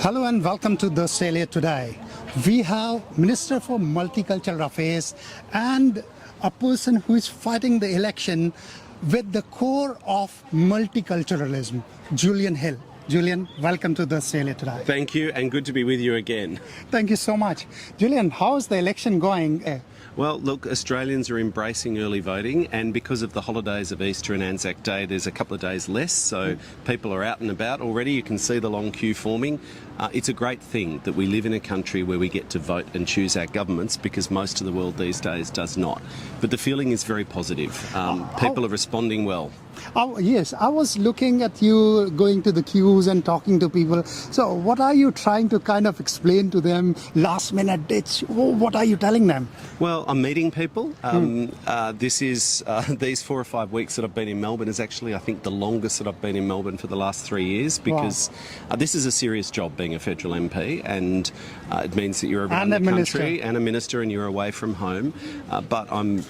Hello and welcome to the Australia Today. We have Minister for Multicultural Affairs and a person who is fighting the election with the core of multiculturalism, Julian Hill. Julian, welcome to the Australia Today. Thank you, and good to be with you again. Thank you so much. Julian, how's the election going? Well, look, Australians are embracing early voting, and because of the holidays of Easter and Anzac Day, there's a couple of days less, so people are out and about already. You can see the long queue forming. It's a great thing that we live in a country where we get to vote and choose our governments, because most of the world these days does not. But the feeling is very positive. People are responding well. Oh, yes, I was looking at you going to the queues and talking to people. So what are you trying to kind of explain to them? Last minute dates, what are you telling them? Well, I'm meeting people. This is these 4 or 5 weeks that I've been in Melbourne is actually, I think, the longest that I've been in Melbourne for the last 3 years, because this is a serious job, being a federal MP, and it means that you're around the country and a minister, and you're away from home. But I'm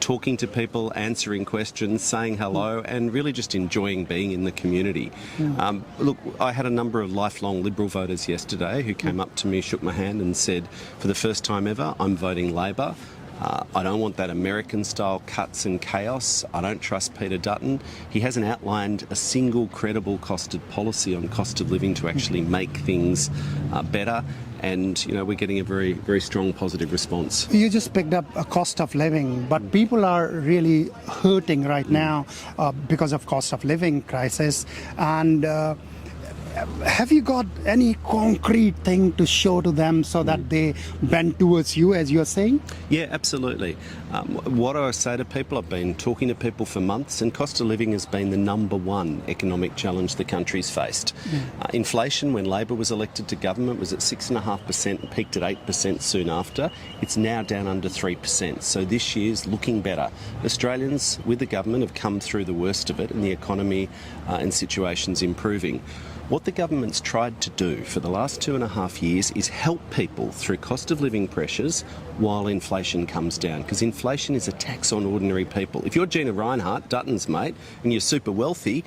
talking to people, answering questions, saying hello, and really just enjoying being in the community. Look, I had a number of lifelong Liberal voters yesterday who came up to me, shook my hand and said, for the first time ever, I'm voting Labor. I don't want that American-style cuts and chaos. I don't trust Peter Dutton. He hasn't outlined a single credible costed policy on cost of living to actually make things better. And, you know, we're getting a very, very strong positive response. You just picked up a cost of living, but people are really hurting right now because of cost of living crisis. And have you got any concrete thing to show to them so that they bend towards you, as you're saying? Yeah, absolutely. What I say to people, I've been talking to people for months, and cost of living has been the #1 economic challenge the country's faced. Inflation, when Labor was elected to government, was at 6.5% and peaked at 8% soon after. It's now down under 3%. So this year's looking better. Australians, with the government, have come through the worst of it, and the economy and situation's improving. What the government's tried to do for the last 2.5 years is help people through cost of living pressures while inflation comes down, because inflation is a tax on ordinary people. If you're Gina Reinhardt, Dutton's mate, and you're super wealthy,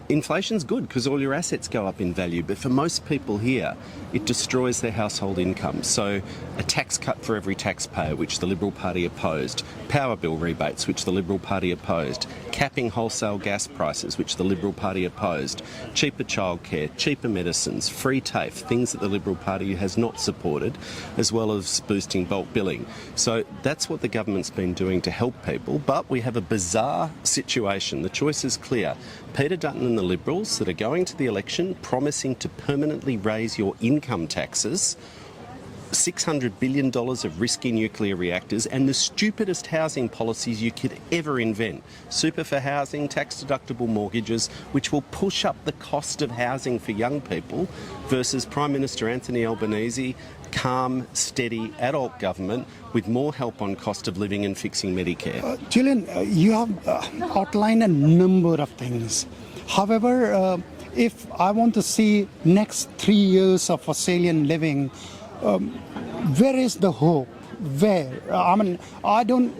inflation's good because all your assets go up in value. But for most people here, it destroys their household income. So a tax cut for every taxpayer, which the Liberal Party opposed, power bill rebates, which the Liberal Party opposed, capping wholesale gas prices, which the Liberal Party opposed, cheaper childcare, cheaper medicines, free TAFE, things that the Liberal Party has not supported, as well as boosting bulk billing. So that's what the government's been doing to help people. But we have a bizarre situation. The choice is clear. Peter Dutton and the Liberals that are going to the election promising to permanently raise your income taxes, $600 billion of risky nuclear reactors, and the stupidest housing policies you could ever invent. Super for housing, tax-deductible mortgages, which will push up the cost of housing for young people, versus Prime Minister Anthony Albanese, calm, steady, adult government with more help on cost of living and fixing Medicare. Julian, you have outlined a number of things. However, if I want to see next 3 years of Australian living, where is the hope? Where? I mean, I don't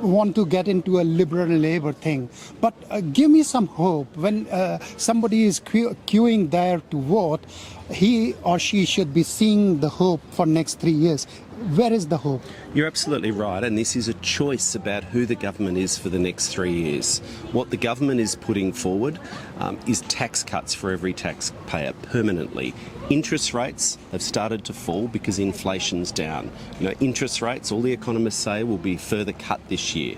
want to get into a liberal Labour thing, but give me some hope. When somebody is queuing there to vote, he or she should be seeing the hope for next 3 years. Where is the hope? You're absolutely right, and this is a choice about who the government is for the next 3 years. What the government is putting forward is tax cuts for every taxpayer permanently. Interest rates have started to fall because inflation's down. You know, interest rates, all the economists say, will be further cut this year.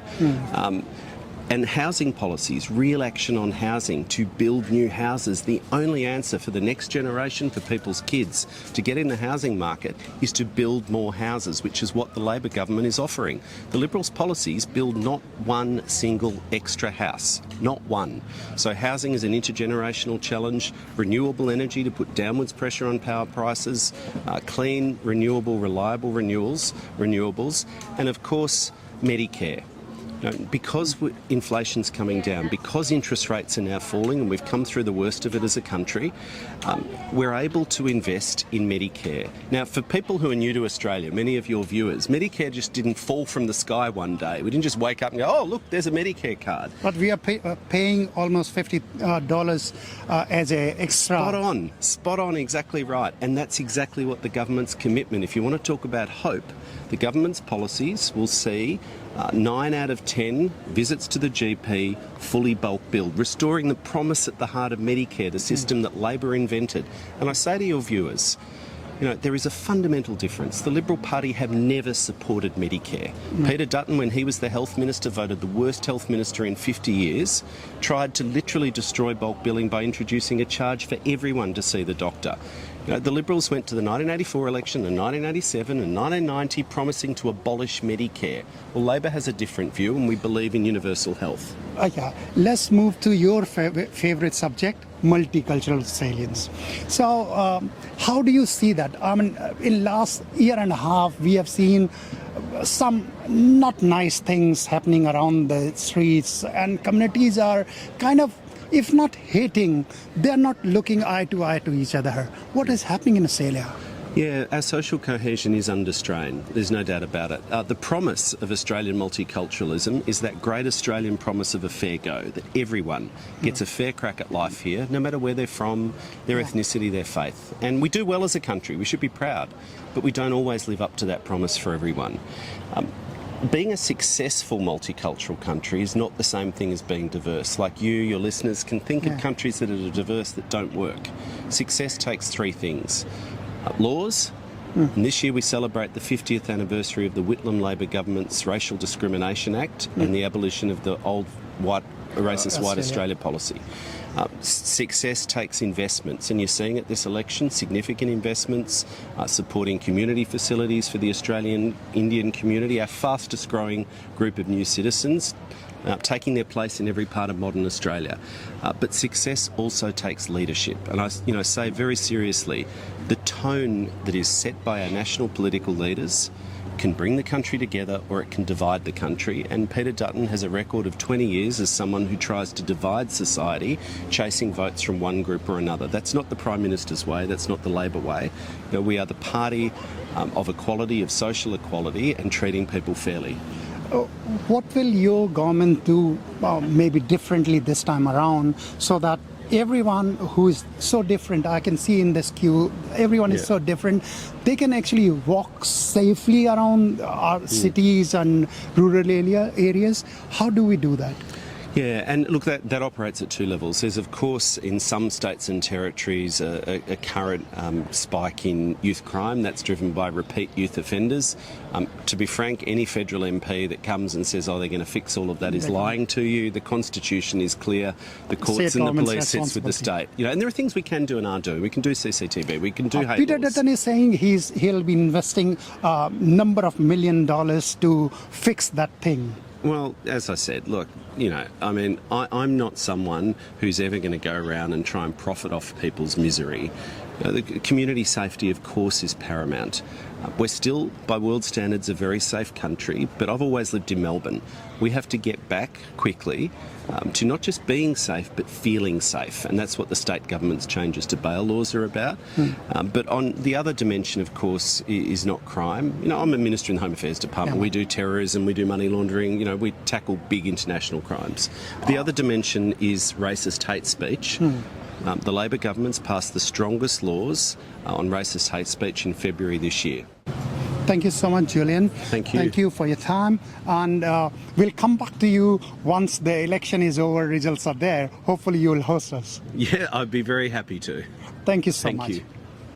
And housing policies, real action on housing to build new houses. The only answer for the next generation, for people's kids, to get in the housing market is to build more houses, which is what the Labor government is offering. The Liberals' policies build not one single extra house, not one. So housing is an intergenerational challenge, renewable energy to put downwards pressure on power prices, clean, renewable, reliable renewables, and of course, Medicare. Because inflation's coming down, because interest rates are now falling and we've come through the worst of it as a country, we're able to invest in Medicare. Now, for people who are new to Australia, many of your viewers, Medicare just didn't fall from the sky one day. We didn't just wake up and go, oh, look, there's a Medicare card. But we are paying almost $50 as an extra. Spot on, exactly right. And that's exactly what the government's commitment. If you want to talk about hope, the government's policies will see 9 out of 10 visits to the GP fully bulk billed, restoring the promise at the heart of Medicare, the system that Labor invented. And I say to your viewers, there is a fundamental difference. The Liberal Party have never supported Medicare. Peter Dutton, when he was the health minister, voted the worst health minister in 50 years, tried to literally destroy bulk billing by introducing a charge for everyone to see the doctor. The Liberals went to the 1984 election, the 1987 and 1990 promising to abolish Medicare. Well, Labor has a different view and we believe in universal health. Let's move to your favourite subject, multicultural Australians. So how do you see that? I mean, in last year and a half, we have seen some not nice things happening around the streets, and communities are kind of, if not hating, they're not looking eye to eye to each other. What is happening in Australia? Yeah, our social cohesion is under strain. There's no doubt about it. The promise of Australian multiculturalism is that great Australian promise of a fair go, that everyone gets a fair crack at life here, no matter where they're from, their ethnicity, their faith. And we do well as a country. We should be proud. But we don't always live up to that promise for everyone. Being a successful multicultural country is not the same thing as being diverse. Like your listeners can think of countries that are diverse that don't work. Success takes 3 things. Laws, and this year we celebrate the 50th anniversary of the Whitlam Labor government's Racial Discrimination Act and the abolition of the old racist white Australia policy. Success takes investments, and you're seeing at this election significant investments supporting community facilities for the Australian Indian community, our fastest growing group of new citizens, taking their place in every part of modern Australia. But success also takes leadership, and I say very seriously, the tone that is set by our national political leaders can bring the country together or it can divide the country, and Peter Dutton has a record of 20 years as someone who tries to divide society, chasing votes from one group or another. That's not the Prime Minister's way, that's not the Labor way. We are the party of equality, of social equality, and treating people fairly. What will your government do maybe differently this time around, so that everyone who is so different, I can see in this queue, everyone is so different, they can actually walk safely around our cities and rural areas? How do we do that? Yeah, and look, that operates at 2 levels. There's, of course, in some states and territories, a current spike in youth crime that's driven by repeat youth offenders. To be frank, any federal MP that comes and says, oh, they're going to fix all of that is lying to you. The Constitution is clear. The courts and the police sits with the state. And there are things we can do and are doing. We can do CCTV. We can do hate Peter laws. Dutton is saying he'll be investing a number of $1 million to fix that thing. Well, as I said, look, I'm not someone who's ever going to go around and try and profit off people's misery. The community safety, of course, is paramount. We're still, by world standards, a very safe country, but I've always lived in Melbourne. We have to get back quickly to not just being safe, but feeling safe, and that's what the state government's changes to bail laws are about. But on the other dimension, of course, is not crime. I'm a minister in the Home Affairs Department. We do terrorism, we do money laundering, we tackle big international crimes. But the other dimension is racist hate speech. The Labor government's passed the strongest laws on racist hate speech in February this year. Thank you so much, Julian. Thank you. Thank you for your time. And we'll come back to you once the election is over, results are there. Hopefully you will host us. Yeah, I'd be very happy to. Thank you so much. Thank you.